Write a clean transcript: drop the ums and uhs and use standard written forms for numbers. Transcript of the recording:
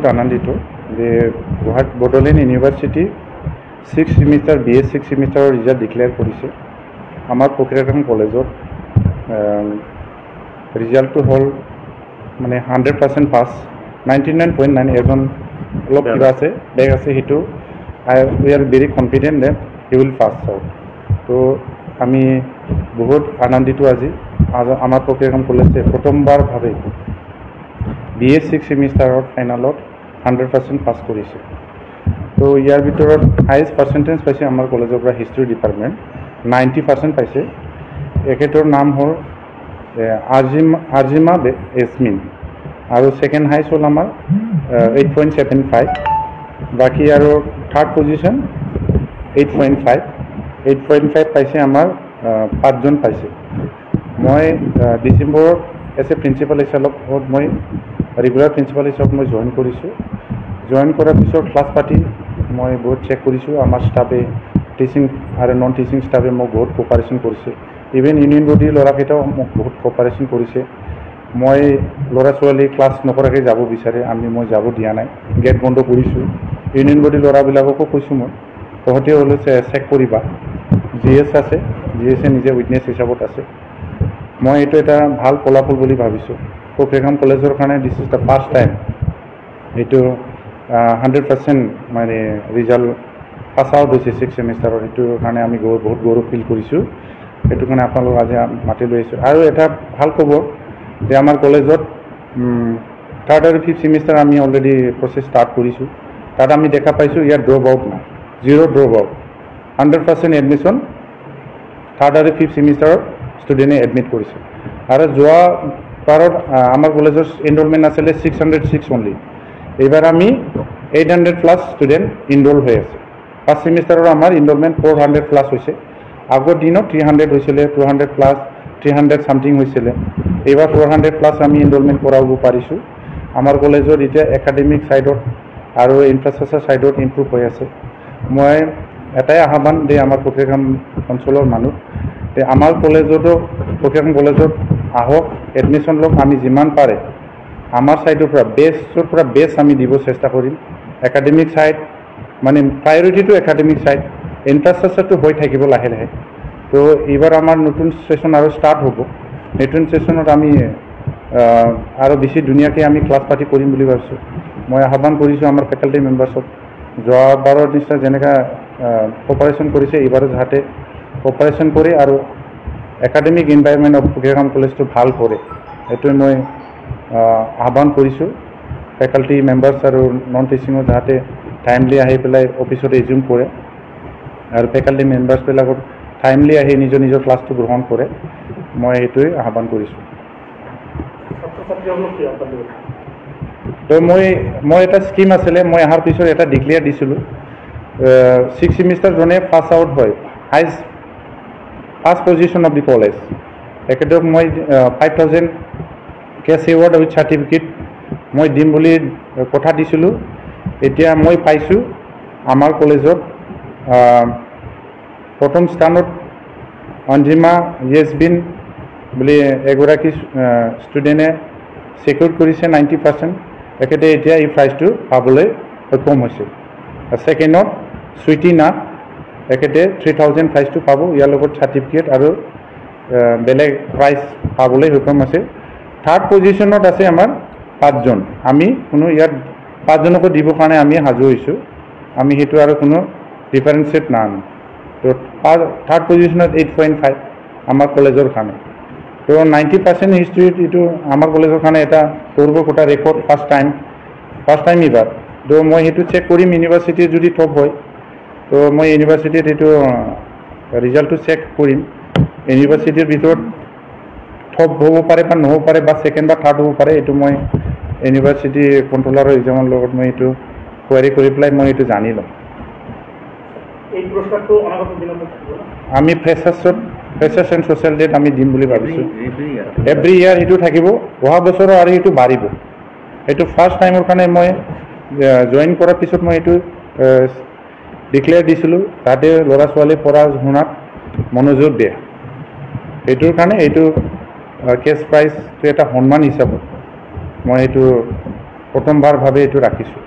বহুত আনন্দিত যে Guwahati Bodoland university 6th semester BA 6th সেমিষ্টাৰৰ ৰিজাল্ট ডিক্লেয়াৰ কৰিছে। আমাৰ প্ৰক্ৰিয়াকৰণ কলেজত ৰিজাল্টটো হ'ল মানে 100% পাছ, 99.9। এজন অলপ কিবা আছে বেগ আছে, সেইটো we are very confident that he will pass out. তো আমি বহুত আনন্দিত আজি আমাৰ প্ৰক্ৰিয়াকৰণ কলেজে প্ৰথমবাৰভাৱে BA 6th সেমিষ্টাৰত ফাইনেলত 100% পাছ কৰিছে। তো ইয়াৰ ভিতৰত হাইয়েষ্ট পাৰ্চেণ্টেজ পাইছে আমাৰ কলেজৰ পৰা হিষ্ট্ৰী ডিপাৰ্টমেণ্ট, 90% পাইছে। এখেতৰ নাম হ'ল আৰ্জিমা এছমিন, আৰু ছেকেণ্ড হাইষ্ট হ'ল আমাৰ 8.75। বাকী আৰু থাৰ্ড পজিশ্যন 8.5 পাইছে আমাৰ 5জন পাইছে। মই ডিচেম্বৰত এজ এ প্ৰিন্সিপাল হিচাপত মই ৰেগুলাৰ প্ৰিন্সিপাল হিচাপত মই জইন কৰিছোঁ। জইন কৰাৰ পিছত ক্লাছ পাতি মই বহুত চেক কৰিছোঁ। আমাৰ ষ্টাফে টিচিং আৰু নন টিচিং ষ্টাফে মোক বহুত কোপাৰেশ্যন কৰিছে। ইভেন ইউনিয়ন বডীৰ ল'ৰাকেইটাও মোক বহুত কোপাৰেশ্যন কৰিছে। মই ল'ৰা ছোৱালী ক্লাছ নকৰাকৈ যাব বিচাৰে, মই যাব দিয়া নাই, গেট বন্ধ কৰিছোঁ। ইউনিয়ন বডীৰ ল'ৰাবিলাককো কৈছোঁ মই, তহঁতেও হ'লেও চেক কৰিবা। GS আছে, GSে নিজে উইটনেছ হিচাপত আছে। মই এইটো এটা ভাল ফলাফল বুলি ভাবিছোঁ। প্ৰক্ৰিয়াকৰণ কলেজৰ কাৰণে this is the first time এইটো 100% মানে ৰিজাল্ট পাছ আউট হৈছে 6th সেমিষ্টাৰত। এইটোৰ কাৰণে আমি বহুত গৌৰৱ ফিল কৰিছোঁ। সেইটো কাৰণে আপোনালোক আজি মাতি লৈ আহিছোঁ। আৰু এটা ভাল খবৰ যে আমাৰ কলেজত 3rd আৰু 5th সেমিষ্টাৰ আমি অলৰেডি প্ৰচেছ ষ্টাৰ্ট কৰিছোঁ। তাত আমি দেখা পাইছোঁ ইয়াত ড্ৰপ আউট নাই, 0 ড্ৰপ আউট, 100% এডমিশ্যন 3rd আৰু 5th সেমিষ্টাৰত ষ্টুডেণ্টে এডমিট কৰিছে। আৰু যোৱা বাৰত আমাৰ কলেজৰ এনৰলমেণ্ট আছিলে 606 অনলি। এইবাৰ আমি 800+ ষ্টুডেণ্ট ইনৰল হৈ আছে। ফাৰ্ষ্ট সেমিষ্টাৰৰ আমাৰ ইনৰলমেণ্ট 400+ হৈছে। আগৰ দিনত 300 হৈছিলে, 200+, 300 ছামথিং হৈছিলে। এইবাৰ 400+ আমি ইনৰলমেণ্ট কৰাব পাৰিছোঁ। আমাৰ কলেজত এতিয়া একাডেমিক ছাইডত আৰু ইনফ্ৰাষ্ট্ৰাকচাৰ ছাইডত ইম্প্ৰুভ হৈ আছে। মই এটাই আহ্বান দিয়ে আমাৰ প্ৰক্ৰিয়াকৰণ অঞ্চলৰ মানুহ যে আমাৰ কলেজতো প্ৰক্ৰিয়াকৰণ কলেজত আহক, এডমিশ্যন লওক। আমি যিমান পাৰে আমাৰ ছাইডৰ পৰা বেষ্ট আমি দিব চেষ্টা কৰিম। একাডেমিক ছাইড মানে প্ৰায়ৰিটিটো একাডেমিক ছাইড, ইনফ্ৰাষ্ট্ৰাকচাৰটো হৈ থাকিব লাহে লাহে। তো এইবাৰ আমাৰ নতুন ছেশ্যন আৰু ষ্টাৰ্ট হ'ব। নতুন ছেশ্যনত আমি আৰু বেছি ধুনীয়াকৈ আমি ক্লাছ পাতি কৰিম বুলি ভাবিছোঁ। মই আহ্বান কৰিছোঁ আমাৰ ফেকাল্টি মেম্বাৰ্ছক, যোৱাবাৰৰ নিচিনা যেনেকৈ কোপাৰেশ্যন কৰিছে এইবাৰো যাতে কোপাৰেশ্যন কৰে আৰু একাডেমিক এনভাইৰনমেণ্ট অফ প্ৰক্ৰিয়াকৰণ কলেজটো ভাল কৰে, সেইটোৱে মই আহ্বান কৰিছোঁ। ফেকাল্টি মেম্বাৰ্ছ আৰু নন টিচিঙত যাতে টাইমলি আহি পেলাই অফিচত ৰিজিউম কৰে আৰু ফেকাল্টি মেম্বাৰ্ছবিলাকক টাইমলি আহি নিজৰ ক্লাছটো গ্ৰহণ কৰে, মই সেইটোৱে আহ্বান কৰিছোঁ। তো মই এটা স্কিম আছিলে, মই অহাৰ পিছত এটা ডিক্লেয়াৰ দিছিলোঁ। 6th সেমিষ্টাৰ যোনে পাছ আউট হয়, first position of the college, তেখেতক মই 5000 কেছ এৱাৰ্ড উইথ চাৰ্টিফিকেট মই দিম বুলি কথা দিছিলোঁ। এতিয়া মই পাইছোঁ আমাৰ কলেজত প্ৰথম স্থানত অঞ্জিমা য়েছবিন বুলি এগৰাকী ষ্টুডেণ্টে ছিকিউৰ কৰিছে 90%। তেখেতে এতিয়া এই প্ৰাইজটো পাবলৈ সক্ষম হৈছে। ছেকেণ্ডত চুইটি নাথ, তেখেতে 3000 প্ৰাইজটো পাব, ইয়াৰ লগত চাৰ্টিফিকেট আৰু বেলেগ প্ৰাইজ পাবলৈ সক্ষম আছে। থাৰ্ড পজিশ্যনত আছে আমাৰ 5জন। আমি কোনো ইয়াত 5জনকো দিবৰ কাৰণে আমি সাজু হৈছোঁ। আমি সেইটো আৰু কোনো ডিফাৰেঞ্চিয়েট নানো। তো থাৰ্ড পজিশ্যনত 8.5 আমাৰ কলেজৰ কাৰণে। তো 90% হিষ্ট্ৰীত এইটো আমাৰ কলেজৰ কাৰণে এটা গৌৰৱৰ কথা, ৰেকৰ্ড ফাৰ্ষ্ট টাইম এইবাৰ। তো মই সেইটো চেক কৰিম ইউনিভাৰ্চিটিৰ যদি টপ হয়, তো মই ইউনিভাৰ্চিটিত এইটো ৰিজাল্টটো চেক কৰিম। ইউনিভাৰ্চিটিৰ ভিতৰত টপ হ'ব পাৰে বা নহ'ব পাৰে, বা ছেকেণ্ড বা থাৰ্ড হ'ব পাৰে। এইটো মই ইউনিভাৰ্চিটি কণ্ট্ৰলাৰৰ এক্সামৰ লগত মই এইটো কোৱাৰি কৰি পেলাই মই এইটো জানি ল'ম। আমি ফ্ৰেছাৰ্ছ এণ্ড ছ'চিয়েল ডেত আমি দিম বুলি ভাবিছোঁ। এভৰি ইয়াৰ সেইটো থাকিব, অহা বছৰৰ আৰু সেইটো বাঢ়িব। এইটো ফাৰ্ষ্ট টাইমৰ কাৰণে মই জইন কৰাৰ পিছত মই এইটো ডিক্লেয়াৰ দিছিলোঁ, যাতে ল'ৰা ছোৱালী পঢ়া শুনাত মনোযোগ দিয়ে। সেইটোৰ কাৰণে এইটো কেছ প্ৰাইজটো এটা সন্মান হিচাপত মই এইটো প্ৰথমবাৰভাৱে এইটো ৰাখিছোঁ।